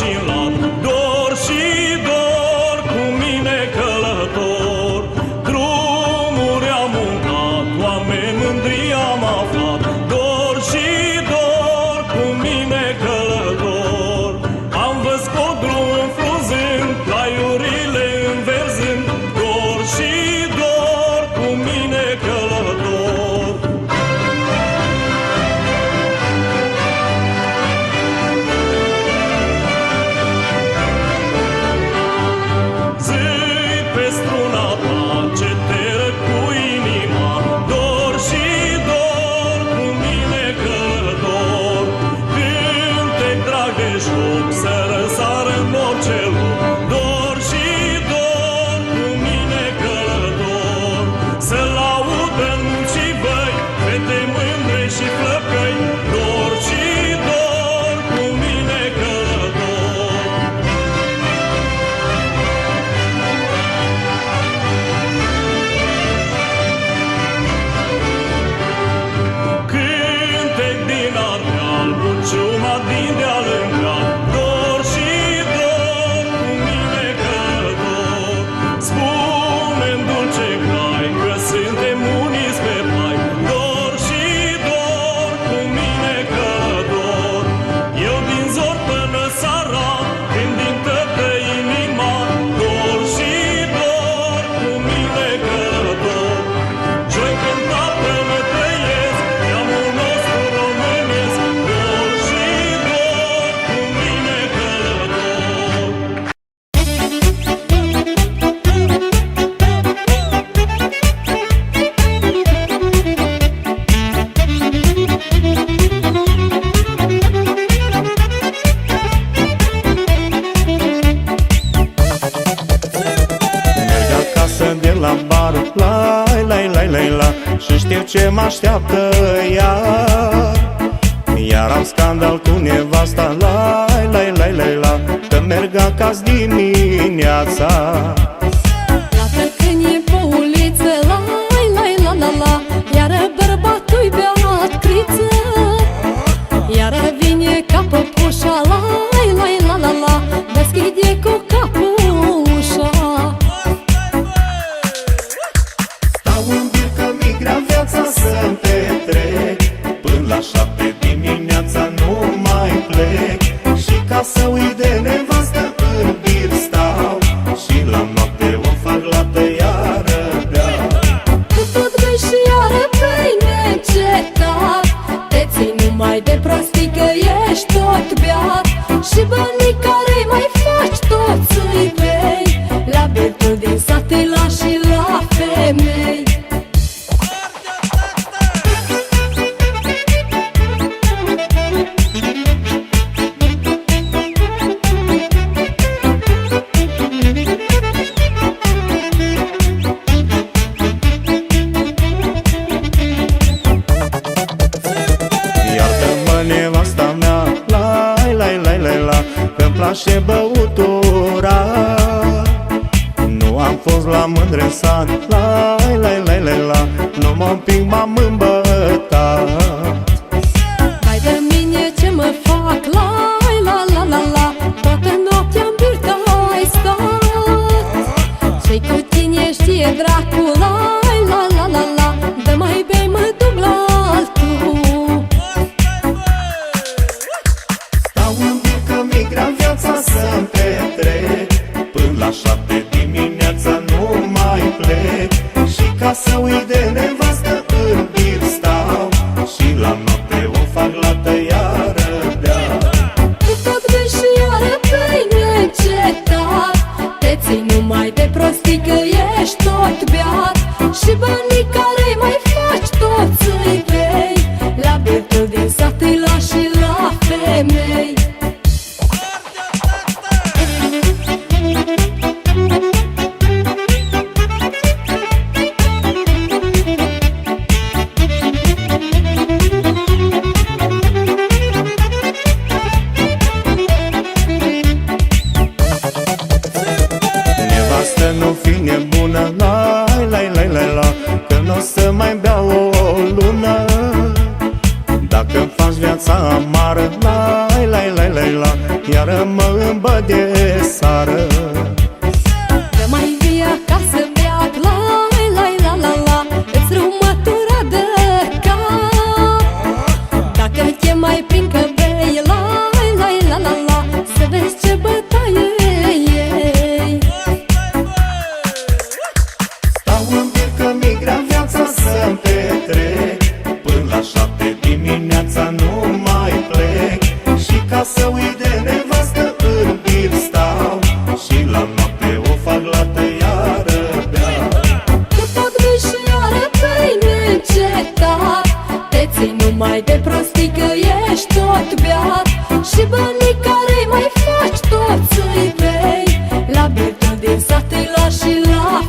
și în lat. Dor și dor cu mine călător, drumuri am umblat, oameni mândri am aflat. Dor și dor cu mine călător, am văzut drum înfrunzând, plaiurile înverzând. Dor și dor cu mine călător. Zi pe struna ta ce te răc cu inima, dor și dor cu mine călător. Cântec drag de joc să răsară în orice loc. Dor și dor cu mine călător, să laudă în și băi fete mândre și flăcăi. Dor și dor cu mine călător. Cântec din Ardeal, buciuma din deal în cal. Dor și dor cu mine călător, spune-mi dulce crai că suntem uniți pe plai. Dor și dor cu mine călător, eu din zor până seara gândim toată inima. Dor și dor cu mine călător, joi cânta până trăiesc neamul nostru românesc. Dor și dor cu mine călător. Merg acasă de la bar, la la și știu ce mă așteaptă iar am scandal cu nevasta, la că merg acasă dimineața. La tăcânie pe uliță, la iară bărbatul-i beat criță, iară vine ca păpușa, la deschide cu capul ușa. Stau în bir că mi grea viața să-mi petrec, până la 7 dimineața nu mai plec. Și ca să uit de nevastă în bir stau, și la noapte o fac lată iară beau. Că tot bei și iară bei neîncetat, te ții numai de prostii că ești tot beat. Și banii care-i mai faci toți îi bei, la bietul din sat îi lași și la femei. Iartă-mă nevasta mea, la că-mi place băutura. Nu am fost la mândre în sat, la nu mă împing, m-am îmbătat. Hai de mine ce mă fac, la toată noaptea în birtă ai stat. Ce-i cu tine știe dracul, la dă mai bei, mă duc la altul. Stau în bir că mi grea viața să-mi petrec, până la 7 dimineața nu mai plec. Și ca să uit de nevastă în bir stau, și la noapte o fac lată iară beau. Că tot bei și iară bei neîncetat, te ții numai de prostii că ești tot beat. Și banii care-i mai faci toți îi bei, la bietul din sat îi lași și la femei. Nevastă nu fi nebună, la că n-o să mai beau o lună. Dacă-mi faci viața amară, la iară mă bă de sară. Că mai vii acasă beat, la la la la la, îți rumătura de cap. Dacă te mai prind că bei, la la la la la, să vezi ce bătaie ei. Stau în bir că mi grea viața să-mi petrec, până la 7 dimineața nu mai plec. Și ca să uit de nevastă în bir stau, și la noapte o fac lată iară beau. Că tot bei și iară bei neîncetat, te ții numai de prostii că ești tot beat. Și banii care mai faci toți îi bei, la bietul din sat îi lași și la